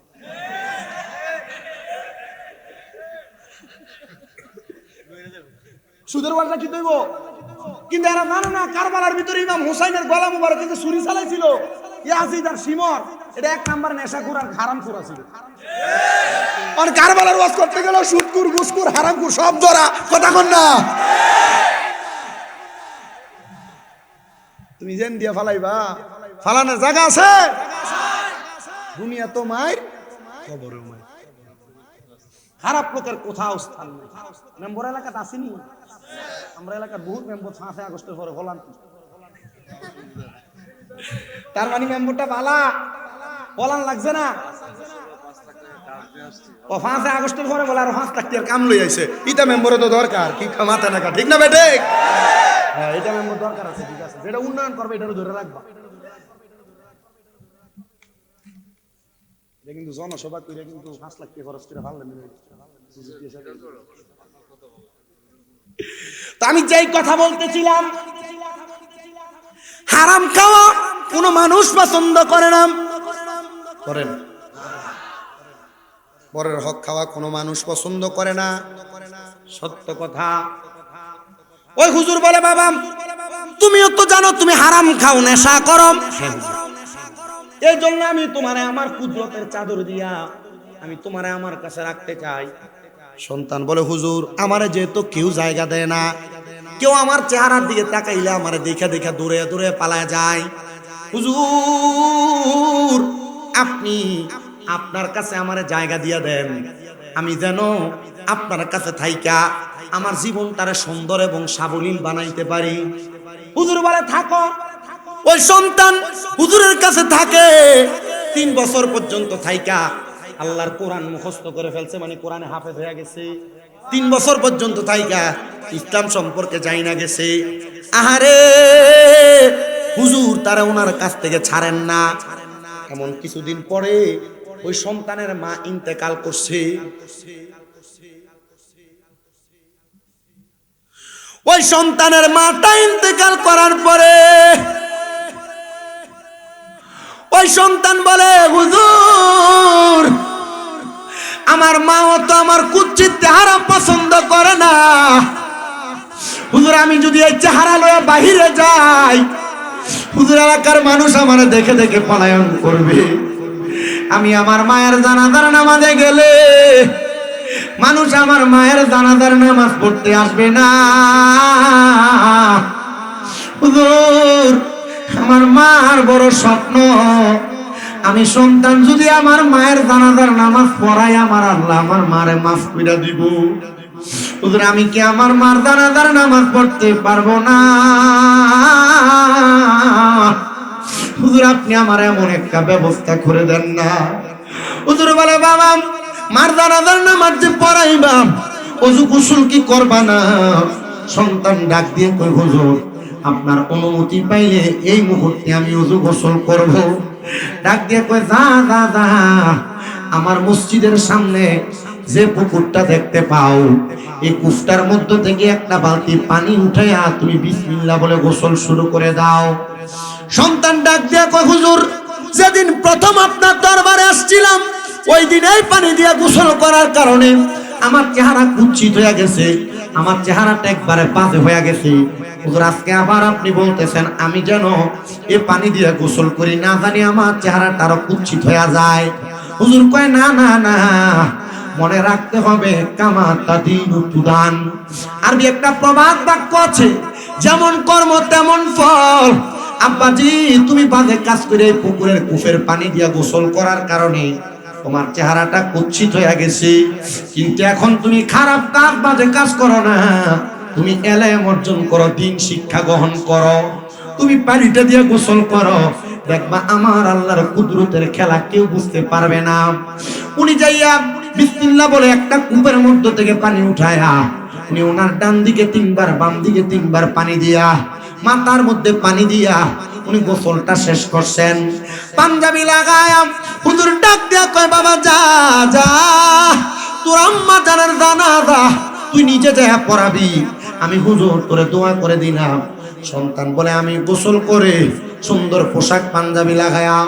সুদের ওয়াজটা কি দইব? কিন্তু এরা জানে না কারবালার ভিতরে ইমাম হুসাইনের গলা মুবারক কিন্তু ছুরি চালাইছিল, ইয়াজিদ আর শিমর, এটা এক নাম্বার নেশাখোর আর হারামখোর ছিল। আর কারবালার ওয়াজ করতে গেল সুদখোর, ঘুষখোর, হারামখোর সব ধরা, কথা কন না। তুমি জেন দিয়া ফালাইবা, ফালানোর জায়গা আছে? দুনিয়া তো মায়ের, কবরে মায়ের। খারাপ লোকের কোথাও স্থান নেই। মেম্বর এলাকাতে আসেনি, আমরা এলাকার বহুত মেম্বর 5 আগস্টের পরে হলাম। তার মানে মেম্বরটা বালা বলান লাগছে না। ও 5 আগস্টের পরে বলে আর 5 লাখ টাকার কাম লই আইছে, এটা মেম্বরে তো দরকার, কি মাথা নাকা ঠিক না বেটে? হ্যাঁ এটা মেম্বর দরকার আছে, ঠিক আছে, যেটা উন্নয়ন করবে এটারও ধরে রাখবা। এটা কিন্তু জনসভা করে কিন্তু 5 লাখ টাকা খরচ করে ভালো মিলে। তো আমি যেই কথা বলতেছিলাম, হারাম খাওয়া কোনো মানুষ পছন্দ করে না, করেন পরের হক খাওয়া কোনো মানুষ পছন্দ করে না, সত্য কথা। ওই হুজুর বলে বাবা তুমিও তো জানো তুমি হারাম খাও, নেশা করো, এই জন্য আমি তোমারে আমার কুদরতের চাদর দিয়া আমি তোমারে আমার কাছে রাখতে চাই। সন্তান বলে হুজুর আমারে যেহেতু কেউ জায়গা দেয় না, কেউ আমার চেহারার দিকে তাকাইলে আমারে দেখা দেখা দূরে দূরে পালায় যায়, হুজুর আপনি আপনার কাছে আমারে জায়গা দিয়া দেন, আমি যেন আপনার কাছে থাইকা আমার জীবনটারে সুন্দর এবং সাবলীল বানাইতে পারি। হুজুর বলে থাকো। ওই সন্তান হুজুরের কাছে থাকে 3 বছর পর্যন্ত থাইকা আল্লাহর কোরআন মুখস্থ করে ফেলছে, মানে কোরআনে হাফেজ হয়ে গেছে। 3 বছর পর্যন্ত থাইকা ইসলাম সম্পর্কে জানি না গেছে। আহারে হুজুর তারা ওনার কাছ থেকে ছাড়েন না। এমন কিছুদিন পরে ওই সন্তানের মা ইন্তেকাল করছে। ওই সন্তানের মাটা ইন্তেকাল করার পরে ওই সন্তান বলে হুজুর আমার মাও তো আমার কুচ্ছিত চেহারা পছন্দ করে না, হুজুর আমি যদি এই চেহারা লয়ে বাহিরে যাই হুজুর এলাকার মানুষ আমার দেখে দেখে পলায়ন করবে, আমি আমার মায়ের জানাজার নামাজে গেলে মানুষ আমার মায়ের জানাজার নামাজ পড়তে আসবে না, হুজুর আমার মার বড় স্বপ্ন আমি সন্তান যদি আমার মায়ের জানাজার নামাজ পড়াই আমার আল্লাহ আমার মারে মাফ কইরা দিব, হুজুর আমি কি আমার মার জানাজার নামাজ পড়তে পারবো না, হুজুর আপনি আমার এমন একটা ব্যবস্থা করে দেন না। হুজুর বলে বাবা মার জানাজার নামাজ যে পড়াইবা ওযু গোসল কি করবা না? সন্তান ডাক দিয়ে কই হুজুর আপনার অনুমতি পাইলে এই মুহূর্তে আমি ওযু গোসল করব। ডাক দিয়ে কই যা যা যা আমার মসজিদের সামনে যে পুকুরটা দেখতে পাও এই কুফটার মধ্য থেকে একটা বালতি পানি উঠাইয়া তুমি বিসমিল্লাহ বলে গোসল শুরু করে দাও। সন্তান ডাক দিয়ে কই হুজুর যেদিন প্রথম আপনার দরবারে আসছিলাম ওই দিন এই পানি দিয়ে গোসল করার কারণে আমার চেহারা কুৎসিত হয়ে গেছে, আমার চেহারাটা একবারে বাজে হয়ে গেছে, হুজুর আজকে আবার আপনি বলতেছেন আমি যেন এই পানি দিয়ে গোসল করি, না জানি আমার চেহারাটা আরো কুৎসিত হয়ে যায়। হুজুর কয় না না না মনে রাখতে হবে কামাতা দিনু তুদান। আরবি একটা প্রবাদ বাক্য আছে যেমন কর্ম তেমন ফল। আব্বাজি তুমি বাজে কাজ করে এই পুকুরের কুফের পানি দিয়া গোসল করার কারণে তোমার চেহারাটা কুৎসিত হয়ে গেছে, কিন্তু এখন তুমি খারাপ কাজ বাজে কাজ করো না, তুমি এলেম অর্জন করো, দিন শিক্ষা গ্রহণ করো। তুমি পানিটা দিয়ে গোসল করো, দেখবা আমার আল্লাহর কুদরতের খেলা কেউ বুঝতে পারবে না। উনি যাইয়া বিসমিল্লাহ বলে একটা কূপের মধ্য থেকে পানি উঠায়া উনি ওনার ডান দিকে 3 বার, বাম দিকে 3 বার পানি দিয়া, মাথার মধ্যে পানি দিয়া উনি গোসলটা শেষ করছেন। পাঞ্জাবি লাগায়া হুজুর ডাক দিয়া কয়, বাবা যা যা, তোর আম্মা জানার জানাজা তুই নিজে যা পড়াবি, আমি হুজুর তোরে দোয়া করে দিলাম। সন্তান বলে আমি গোসল করে সুন্দর পোশাক পাঞ্জাবি লাগায়া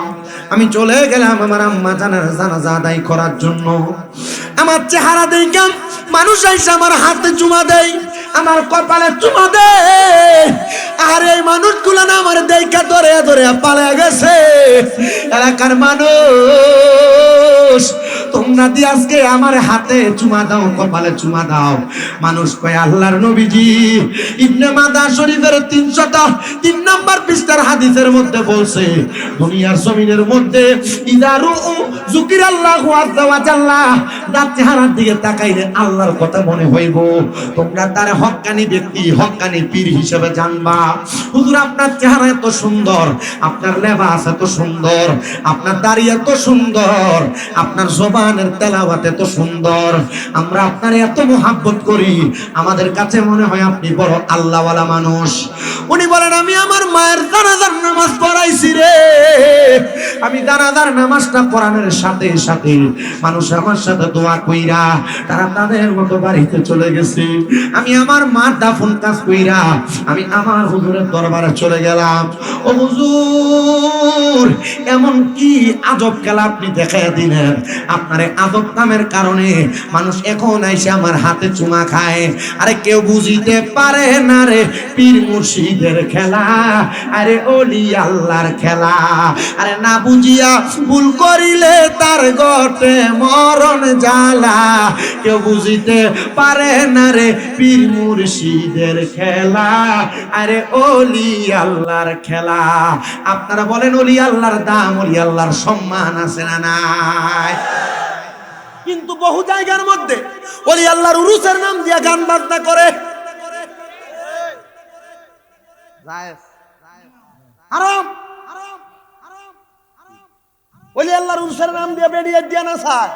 আমি চলে গেলাম আমার আম্মা জানার জানাজা আদায় করার জন্য। আমার চেহারা দেখে মানুষ এসে আমার হাতে চুমা দেয়, আমার কপালে চুমা দেয়, আর এই মানুষগুলো না আমার দেখা ধরে ধরে পালা গেছে। এলাকার মানুষ তোমরা দিয়ে আজকে আমার হাতে চুমা দাও, কপালে চুমা দাও। মানুষ কয় আল্লাহর নবীজি ইবনে মাদা শরীফের 303 নম্বর পৃষ্ঠার হাদিসের মধ্যে বলছে, দুনিয়ার জমিনের মধ্যে ইদারু যুকিরাল্লাহু আযজা ওয়া জাল্লা, তার চেহারার দিকে তাকাইলে আল্লাহর কথা মনে হইব, তোমরা তার হক্কানি ব্যক্তি, হক্কানি পীর হিসেবে জানবা। হুজুর আপনার চেহারা এত সুন্দর, আপনার লেবাস এত সুন্দর, আপনার দাড়ি এত সুন্দর, আপনার জবানের তেলাওয়াত এত সুন্দর, আমরা আপনার এত মোহাব্বত করি, আমাদের কাছে মনে হয় আপনি বড় আল্লাহওয়ালা মানুষ। উনি বলেন আমি আমার মায়ের জানাজার নামাজ পড়াইছি রে, আমি জানাজার নামাজটা পড়ানোর সাথে সাথে মানুষ আমার সাথে দোয়া কইরা তারা তাদের মতো বাড়িতে চলে গেছে। আমি আমার মার দাফন কাজ কইরা আমি আমার হুজুরের দরবারে চলে গেলাম। ও হুজুর এমন কি আজব খেলা আপনি দেখাইয়া দিলেন, আপনার আজব কামের কারণে মানুষ এখন এসে আমার হাতে চুমা খায়। আরে কেউ বুঝিতে পারে না রে পীর মুর্শিদের খেলা, আরে ওলি আল্লাহর খেলা। আরে না বুঝিয়া ভুল করিলে তার গটে মরণ জ্বালা, কেউ বুঝিতে পারে না রে পীর মুর্শিদের খেলা, আরে ওলি আল্লাহর খেলা। আপনারা বলেন ওলি আল্লাহর দাম, ওলি আল্লাহর সম্মান আছে না নাই? কিন্তু বহু জায়গার মধ্যে ওলি আল্লাহর উরুসের নাম দিয়ে গান বাজনা করে, হারাম। ওলি আল্লাহর উরুসের নাম দিয়ে বেরিয়ে দিয়া না স্যার,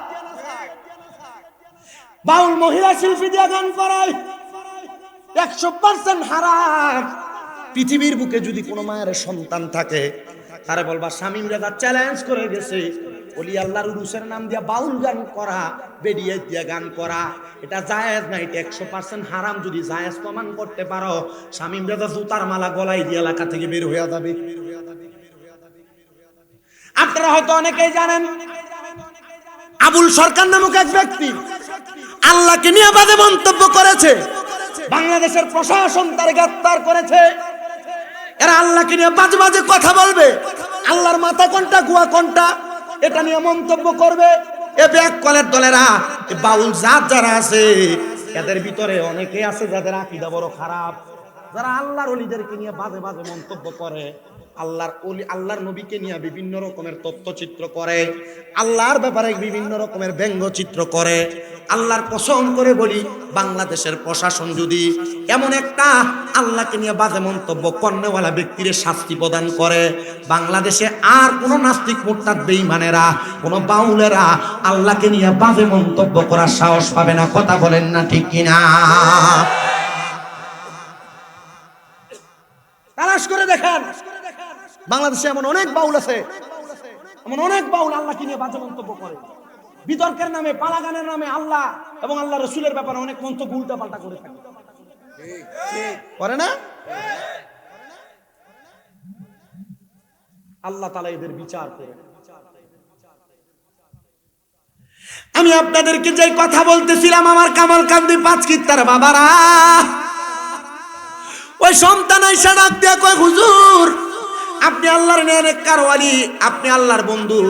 বাউল মহিলা শিল্পী দিয়ে গান করায়, 100% হারাম। পৃথিবীর বুকে যদি কোনো মায়ের সন্তান থাকে তারে বলবা শামীম রেজা চ্যালেঞ্জ করে গেছে, ওলি আল্লাহর উরুসের নাম দিয়া বাউল গান করা, বেরিয়ে দিয়া গান করা, এটা জায়েজ না, এটা 100% হারাম। যদি জায়েজ প্রমাণ করতে পারো, শামীম রেজা জুতার মালা গলায় দিয়ে এলাকা থেকে বের হয়ে যাবে। আপনারা হয়তো অনেকেই জানেন আবুল সরকার নামক এক ব্যক্তি আল্লাহকে নিয়ে বাজে মন্তব্য করেছে, বাংলাদেশের প্রশাসন তার গ্রেফতার করেছে। এরা আল্লাহকে নিয়ে বাজে বাজে কথা বলবে, আল্লাহর মাথা কোনটা গুয়া কোনটা এটা নিয়ে মন্তব্য করবে। এ ব্যাক কলের দলেরা, বাউল জাত যারা আছে, এদের ভিতরে অনেকে আছে যাদের আকীদা বড় খারাপ, যারা আল্লাহর ওলিদেরকে নিয়ে বাজে বাজে মন্তব্য করে, আল্লাহর ওলি আল্লাহর নবীকে নিয়ে বিভিন্ন রকমের তথ্যচিত্র করে, আল্লাহর ব্যাপারে বিভিন্ন রকমের ব্যঙ্গচিত্র করে। আল্লাহর কসম করে বলি, বাংলাদেশের প্রশাসন যদি এমন একটা আল্লাহকে নিয়ে বাজে মন্তব্য কর্নেওয়ালা ব্যক্তির শাস্তি প্রদান করে, বাংলাদেশে আর কোনো নাস্তিক মুরতাদ বেঈমানেরা, কোনো বাউলেরা আল্লাহকে নিয়ে বাজে মন্তব্য করার সাহস পাবে না। কথা বলেন না ঠিক কিনা? তালাশ করে দেখেন, বাংলাদেশে এমন অনেক বাউল আছে, এমন অনেক বাউল আল্লাহকে নিয়ে বাজে মন্তব্য করে, বিতর্কের নামে, পালাগানের নামে আল্লাহ এবং আল্লাহ রসুলের ব্যাপারে অনেক মন্তব্য উল্টা পাল্টা করে থাকে, করে না? আল্লাহ তাআলা এদের বিচার করে। আমি আপনাদেরকে যে কথা বলতেছিলাম, আমার কামালকান্দি পাঁচকিত্তার বাবারা, ওই সন্তান আইসা ডাক দিয়া কয়, হুজুর আপনি আল্লাহর নেককার ওয়ালি, আপনি আল্লাহর বন্ধু,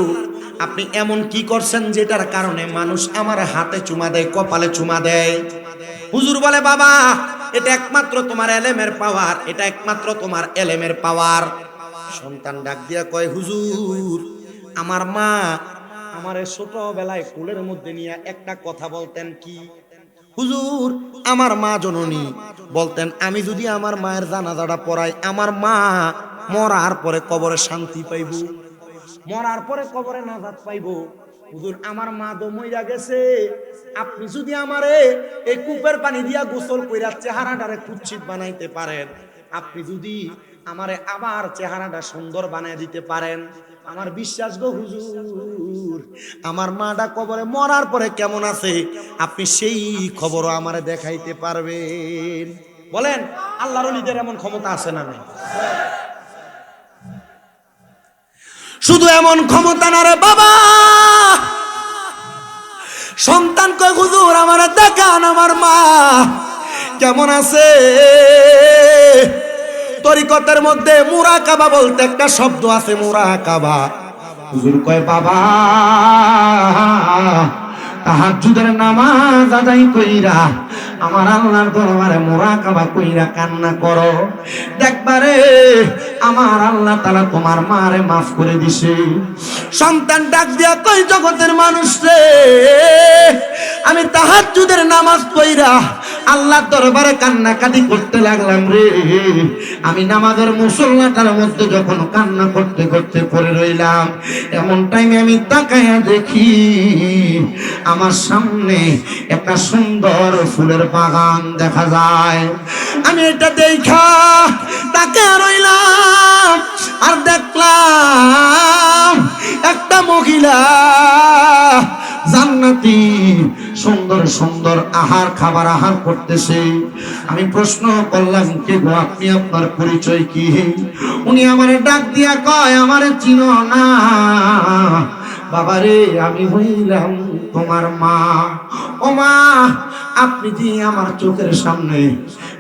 আপনি এমন কি করছেন যেটার কারণে মানুষ আমার হাতে চুমা দেয়, কপালে চুমা দেয়? হুজুর বলে, বাবা এটা একমাত্র তোমার এলেমের পাওয়ার, এটা একমাত্র তোমার এলেমের পাওয়ার। সন্তান ডাক দিয়া কয়, হুজুর আমার মা আমারে ছোটবেলায় কোলের মধ্যে নিয়ে একটা কথা বলতেন, কি হুজুর? আমার মা জননী বলতেন, আমি যদি আমার মায়ের জানাজাটা পড়াই, আমার মা মরার পরে কবরে শান্তি পাইব, মরার পরে কবরে নাজাত পাইব। হুজুর আমার মা তো মইরা গেছে, আপনি যদি আমারে এই কূপের পানি দিয়া গোসল কইরা চেহারাটারে কুৎসিত বানাইতে পারেন, আপনি যদি আমারে আবার চেহারাটা সুন্দর বানাই দিতে পারেন, আমার বিশ্বাস গো হুজুর, আমার মাটা কবরে মরার পরে কেমন আছে আপনি সেই খবরও আমারে দেখাইতে পারবেন। বলেন আল্লাহর ওলিদের এমন ক্ষমতা আছে না নাই? শুধু এমন ক্ষমতা না রে বাবা, সন্তান কয় হুজুর আমার দেখান আমার মা কেমন আছে। তরিকতের মধ্যে মুরাকাবা বলতে একটা শব্দ আছে, মুরাকাবা। হুজুর কয় বাবা তাহাজ্জুদের নামাজ আদায় কইরা আমার আল্লাহর দরবারে মুরাকাবা কইরা কান্না করো, দেখবারে আমার আল্লাহ তাআলা তোমার মারে মাফ করে দিছে। সন্তান ডাক দিয়া কই জগতের মানুষ রে, আমি তাহাজ্জুদের নামাজ পড়া আল্লাহর দরবারে কান্নাকাটি করতে লাগলাম রে। আমি নামাজের মুসল্লাটার মধ্যে যখন কান্না করতে করতে পড়ে রইলাম, এমন টাইমে আমি তাকায়া দেখি আমার সামনে একটা সুন্দর ফুলের বাগান দেখা যায়। আমি এটা দেখা তাকায়া রইলাম, আর দেখলাম একটা মহিলা জান্নাতি সুন্দর সুন্দর খাবার আহার করতেছে। আমি প্রশ্ন করলাম কে গো আপনি, আপনার পরিচয় কি? উনি আমারে ডাক দিয়া কয় আমারে চিনো না বাবারে, আমি হইলাম তোমার মা। ও মা, আপনি যে আমার চোখের সামনে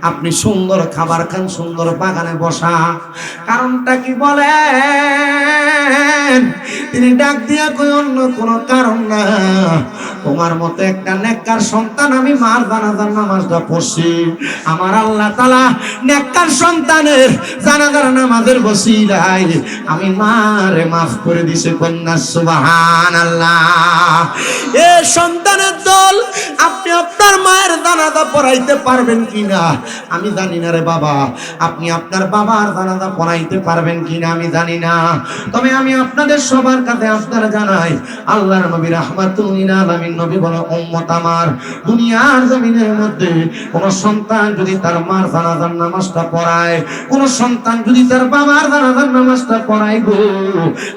আপনি সুন্দর খাবার খান, সুন্দর বাগানে বসা, কারণটা কি বলেন? তিনি ডাক দিয়া কই অন্য কোনো কারণ না, তোমার মতো একটা নেককার সন্তান আমি মার জানাজার নামাজটা পড়ছি, আমার আল্লাহ তাআলা নেককার সন্তানের জানাজার নামাজের ওসিলায় আমি মারে মাফ করে দিছে। কন্যা সুবহানাল্লাহ। এ সন্তানের দল, আপনি আপনার মায়ের জানাজা পড়াইতে পারবেন কিনা আমি জানি না রে বাবা, আপনি আপনার বাবার জানাজা পড়াইতে পারবেন কিনা আমি জানি না, তবে আমি আপনাদের সবার কাছে আপনারা জানাই, আল্লাহর নবী রাহমাতুল লিল আলামিন নবী বলে উম্মত আমার, দুনিয়ার জমিনের মধ্যে কোন সন্তান যদি তার মার জানাজার নামাজটা পড়ায়, কোন সন্তান যদি তার বাবার জানাজার নামাজটা পড়ায় গো,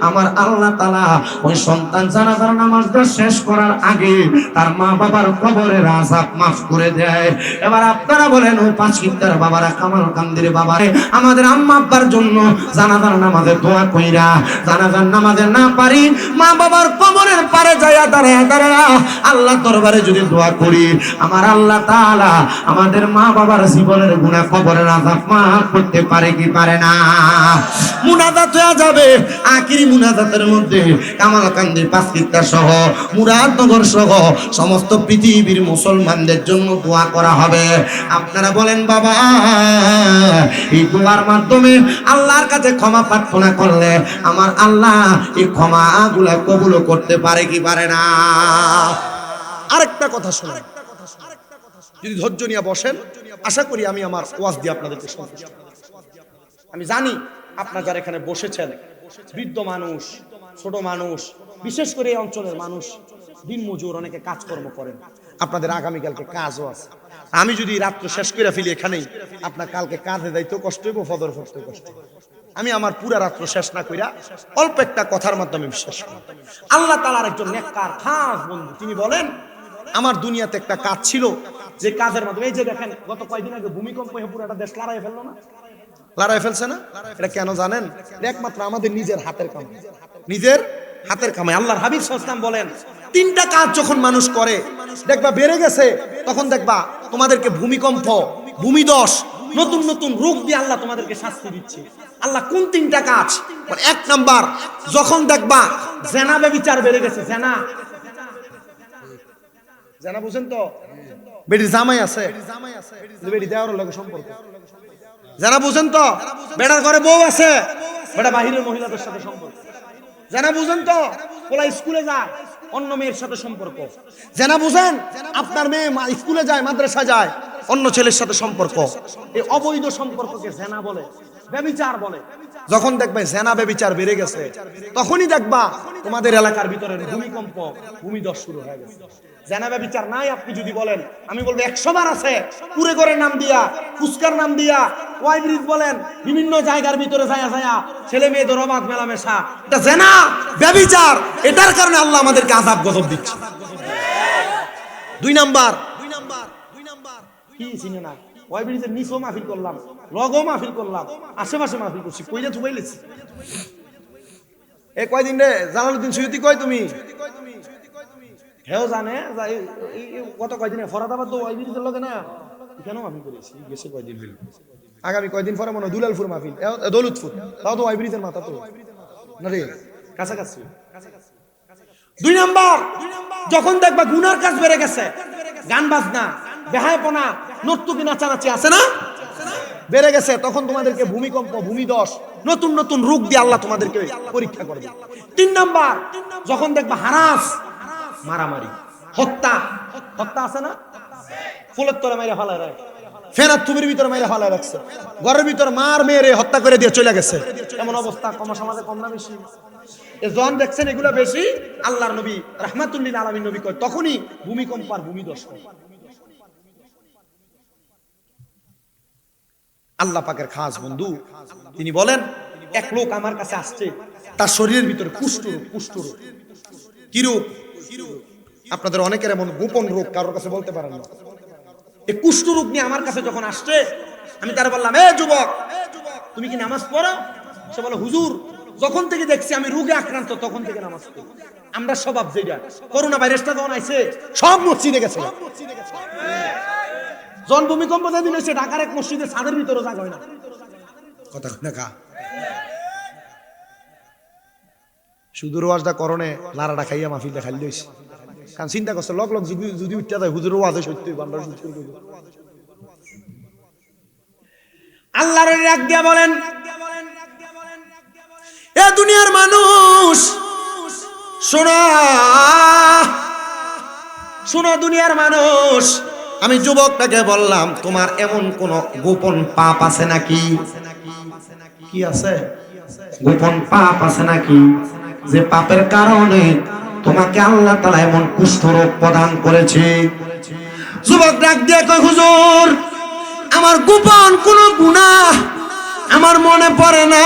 আমার আল্লাহ তাআলা ওই সন্তান জানাজার নামাজটা শেষ করার আগে তার মা বাবার কবরের আযাব মাফ করে দেয়। এবার আপনারা বলেন ও পাঁচকিন্তার বাবারা, কামাল কান্দির বাবারে, আমাদের আম্মা আব্বার জন্য জানাজার নামাজে দোয়া কইরা জানাজার নামাজে না পারি মা বাবার কবরের পারে যায়া দাঁড়ায়া দাঁড়ায়া আল্লাহ দরবারে যদি দোয়া করি, আমার আল্লাহ তাআলা আমাদের মা বাবার জীবনের গুনাহ কবরের আযাব মাফ করতে পারে কি পারে না? মুনাজাত হয়ে যাবে। আখিরি মুনাজাতের মধ্যে কামালকান্দি পাঁচকিন্তা সহ মুরাদনগর সহ সমস্ত পৃথিবীর মুসলমানদের জন্য দোয়া করা হবে। আপনারা বলেন বাবা, এই দোয়ার মাধ্যমে আল্লাহর কাছে ক্ষমা প্রার্থনা করলে আমার আল্লাহ এই ক্ষমাগুলা কবুল করতে পারে কি পারে না? আরেকটা কথা শুনুন, যদি ধৈর্য নিয়ে বসেন, আশা করি আমি আমার ওয়াজ দিয়ে আপনাদেরকে সন্তুষ্ট করব। আমি জানি আপনারা যারা এখানে বসেছেন, বৃদ্ধ মানুষ, ছোট মানুষ, বিশেষ করে এই অঞ্চলের মানুষ দিনমজুর, অনেকে কাজকর্ম করেন, আপনাদের আগামীকালকে কাজও আছে। আমি যদি রাত্র শেষ করে ফেলি এখানেই, আপনার কালকে কাজে যাইতেও কষ্ট হইব, ফজর পড়তেও কষ্ট হইব। আমি আমার পুরা রাত্র শেষ না কইরা অল্প একটা কথার মাধ্যমে শেষ করি। আল্লাহ তাআলার একজন নেককার খাস বন্ধু, তিনি বলেন আমার দুনিয়াতে একটা কাজ ছিল, যে কাজের মাধ্যমে, এই যে দেখেন গত কয়েকদিন আগে ভূমিকম্প হয়ে পুরো একটা দেশ লড়াই ফেললো না, লড়াই ফেলছে না? এটা কেন জানেন? একমাত্র আমাদের নিজের হাতের কামাই, নিজের হাতের কামাই। আল্লাহর হাবিব সাল্লাল্লাহু আলাইহি ওয়াসাল্লাম বলেন, তিনটা কাজ যখন মানুষ করে দেখবা বেড়ে গেছে, তখন দেখবা তোমাদেরকে ভূমিকম্প, ভূমিধস, নতুন নতুন রোগ দিয়ে আল্লাহ তোমাদেরকে শাস্তি দিচ্ছে। আল্লাহ কোন তিনটা কাজ? এক নাম্বার, যখন দেখবা জেনা ব্যভিচার বেড়ে গেছে, জেনা, জেনা বুঝেন তো, বেটির জামাই আছে, বেটি দেওয়ার লগে সম্পর্ক, জেনা বুঝেন তো, বেটার ঘরে বউ আছে, বেটা বাহিরের মহিলাদের সাথে সম্পর্ক, জেনা বুঝেন তো, পোলা স্কুলে যায় অন্য মেয়ের সাথে সম্পর্ক, জেনা বুঝেন আপনার মেয়ে স্কুলে যায়, মাদ্রাসা যায়, অন্য ছেলের সাথে সম্পর্ক, এই অবৈধ সম্পর্ককে জেনা বলে। ব্যভিচার বলে। যখন দেখবে জেনা ব্যভিচার বেড়ে গেছে, তখনই দেখবা তোমাদের এলাকার ভিতরে ভূমিকম্প, ভূমিধস শুরু হয়ে গেছে। জেনা ব্যভিচার নাই আপনি যদি বলেন, আমি বলবো 100 বার আছে। কুড়ে ঘরের নাম দিয়া, ফুসকার নাম দিয়া, ওয়াই ব্রিজ বলেন, বিভিন্ন জায়গার ভিতরে যায়া যায়া ছেলে মেয়েদের অবাধ মেলামেশা, এটা জেনা ব্যভিচার। এটার কারণে আল্লাহ আমাদেরকে আযাব গজব দিচ্ছে। 2 নাম্বার কি চিনে না, ওয়াই ব্রিজের নিচেও মাহফিল করলাম, লগও মাহফিল করলাম, আশেপাশে মাহফিল করছি, কইলে থুবাইলেছি। এ কয়দিন রে জালালউদ্দিন সৈয়দী কই তুমি? হেও জানে কত কয়দিনে ফরাদাবাদ তো ওয়াই ব্রিজের লগে না, কেন মাহফিল করেছি গেছে কয়দিন হইল। আগামী কয়দিন পরে মনে হয় দুলালপুর মাহফিল, দৌলতপুর, তাও তো ওয়াই ব্রিজের মাথা তো না রে, কাছাকাছি। 2 নাম্বার, যখন দেখবা গুনার কাজ বেড়ে গেছে, গান বাজনা, বেহায়াপনা, নর্তকী নাচানাচি আছে না, বেড়ে গেছে, তখন তোমাদেরকে ভূমিকম্প, ভূমিধস, নতুন নতুন রোগ দিয়ে আল্লাহ তোমাদেরকে পরীক্ষা করবে। 3 নাম্বার, যখন দেখবা হারাস, মারামারি, হত্যা, হত্যা আছে না, ফুলের তলে মাইরা ফালায় রাখ, ফেরার থুবির ভিতরে মাইরা ফালায় রাখছে, ঘরের ভিতর মার মেরে হত্যা করে দিয়ে চলে গেছে। এমন অবস্থা কম সমাজে কম না বেশি? জন দেখছেন এগুলো বেশি। আল্লাহর নবী রাহমাতুল লিল আলামিন নবী কয় তখনই ভূমিকম্প আর ভূমিধস হয়। আল্লাহ পাকের খাস বন্ধু তিনি বলেন, এক লোক আমার কাছে আসছে, তার শরীরের ভিতরে কুষ্ঠরোগ। কুষ্ঠরোগ কি রোগ? আপনাদের অনেকের এমন গোপন রোগ, কারোর কাছে বলতে পারেন না। এই কুষ্ঠরোগ নিয়ে আমার কাছে যখন আসছে, আমি তার বললাম, এ যুবক, তুমি কি নামাজ পড়ো? সে বলে, হুজুর, যখন থেকে দেখছি আমি রোগে আক্রান্ত তখন থেকে নামাজ পড়ি। আমরা স্বভাব যেটা, করোনা ভাইরাসটা যখন আইছে সব মসজিদে গেছে। জন ভূমিকম্প যেদিন হয়েছে, ঢাকার এক মসজিদে ছাদের ভিতরে জায়গা হয় না। কথা না, শুধু ওয়াজটা করণে লারাটা খাইয়া মাহফিলটা খালি হইছে। কারণ চিন্তা করছে, লগ লগ যদি উঠতে যায় হুজুর ওয়াজে সত্যি বান্দার সত্যি। আল্লাহর রাগ দিয়া বলেন, এ দুনিয়ার মানুষ শোনো, শোনো দুনিয়ার মানুষ, আমি যুবকটাকে বললাম, তোমার এমন কোন গোপন পাপ আছে নাকি? কি আছে? গোপন পাপ আছে নাকি, যে পাপের কারণে তোমাকে আল্লাহ তাআলা এমন কুষ্ঠরোগ প্রদান করেছে? যুবক ডাক দিয়ে কয়, হুজুর, আমার গোপন কোন গুনাহ আমার মনে পড়ে না,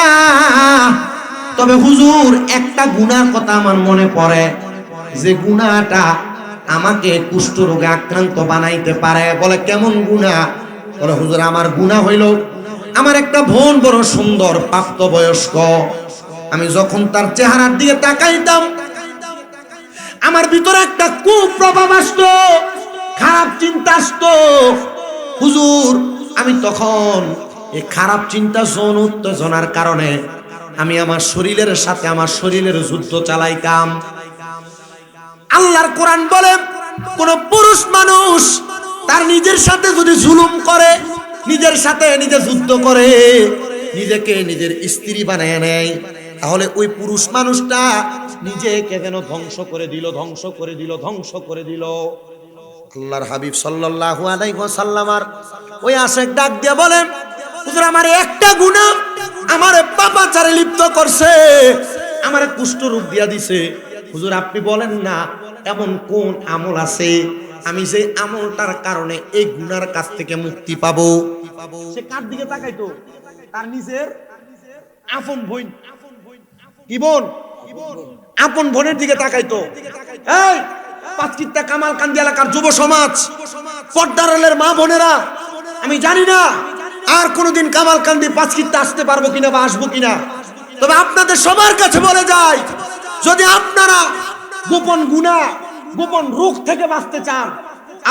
তবে হুজুর একটা গুনার কথা আমার মনে পড়ে, যে গুনাহটা আমাকে কুষ্ঠরোগে আক্রান্ত বানাইতে পারে। বলে, কেমন গুনাহ? বলে, হুজুর, আমার গুনাহ হইল, আমার একটা বোন বড় সুন্দর, প্রাপ্তবয়স্ক, আমি যখন তার চেহারার দিকে তাকাইতাম, আমার ভিতরে একটা কুপ্রভাব আসতো, খারাপ চিন্তা আসতো। হুজুর, আমি তখন এই খারাপ চিন্তা, যৌন উত্তেজনার কারণে আমি আমার শরীরের সাথে আমার শরীরের যুদ্ধ চালাইতাম। আল্লাহর কোরআন বলে, কোন পুরুষ মানুষ তার নিজের সাথে যদি জুলুম করে, নিজের সাথে নিজে যুদ্ধ করে, নিজেকে নিজের স্ত্রী বানায় নেয়, তাহলে ওই পুরুষ মানুষটা নিজেকে যেন ধ্বংস করে দিল, ধ্বংস করে দিল, ধ্বংস করে দিল। আল্লাহর হাবিব সাল্লাল্লাহু আলাইহি ওয়াসাল্লামার ওই আশিক ডাক দিয়ে বলেন, হুজুর, আমার একটা গুনাহ আমারে পাপাচারে লিপ্ত করছে, আমারে কুষ্ঠরোগ দিয়া দিছে। হুজুর, আপনি বলেন না এমন কোন আমল আছে আমি যে আমলটার কারণে এই গুনার কাছ থেকে মুক্তি পাবো? সে কার দিকে তাকাইতো? তার নিজের আপন বোন। কি বোন? আপন বোনের দিকে তাকাইতো। এই পাঁচকিত্তা কামালকান্দি এলাকার যুব সমাজ, পর্দার আলের মা বোনেরা, আমি জানি না আর কোনোদিন কামালকান্দি পাঁচকিত্তা আসতে পারবো কিনা বা আসবো কিনা, তবে আপনাদের সবার কাছে বলে যায়, যদি আপনারা গোপন গুনাহ, গোপন রোগ থেকে বাঁচতে চান,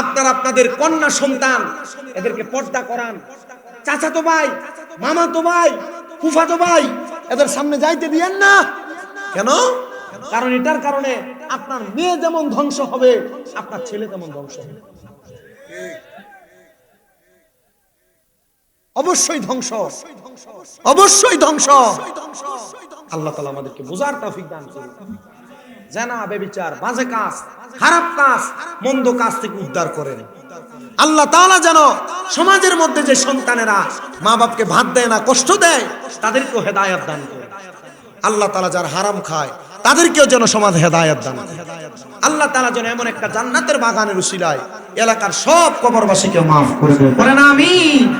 আপনারা আপনাদের কন্যা সন্তান এদেরকে পর্দা করান। চাচাতো ভাই, মামাতো ভাই, ফুফাতো ভাই, এদের সামনে যাইতে দিয়েন না। কেন? কারণ এটার কারণে আপনার মেয়ে যেমন ধ্বংস হবে, আপনার ছেলে তেমন ধ্বংস হবে। অবশ্যই ধ্বংস, অবশ্যই ধ্বংস। আল্লাহ তাআলা আমাদেরকে বোঝার তৌফিক দান করুন। জানা, ব্যভিচার, বাজে কাজ, খারাপ কাজ, মন্দ কাজ থেকে উদ্ধার করেন। আল্লাহ তাআলা যেন সমাজের মধ্যে যে সন্তানেরা মা বাপকে ভাত দেয় না, কষ্ট দেয়, তাদেরকেও হেদায়েত দান করে। আল্লাহ তাআলা যারা হারাম খায় তাদেরকেও যেন সমাজ হেদায়েত দান করে। আল্লাহ তাআলা যেন এমন একটা জান্নাতের বাগানের উসিলায় এলাকার সব কবরবাসীকে মাফ করে দেয়। বলেন আমিন।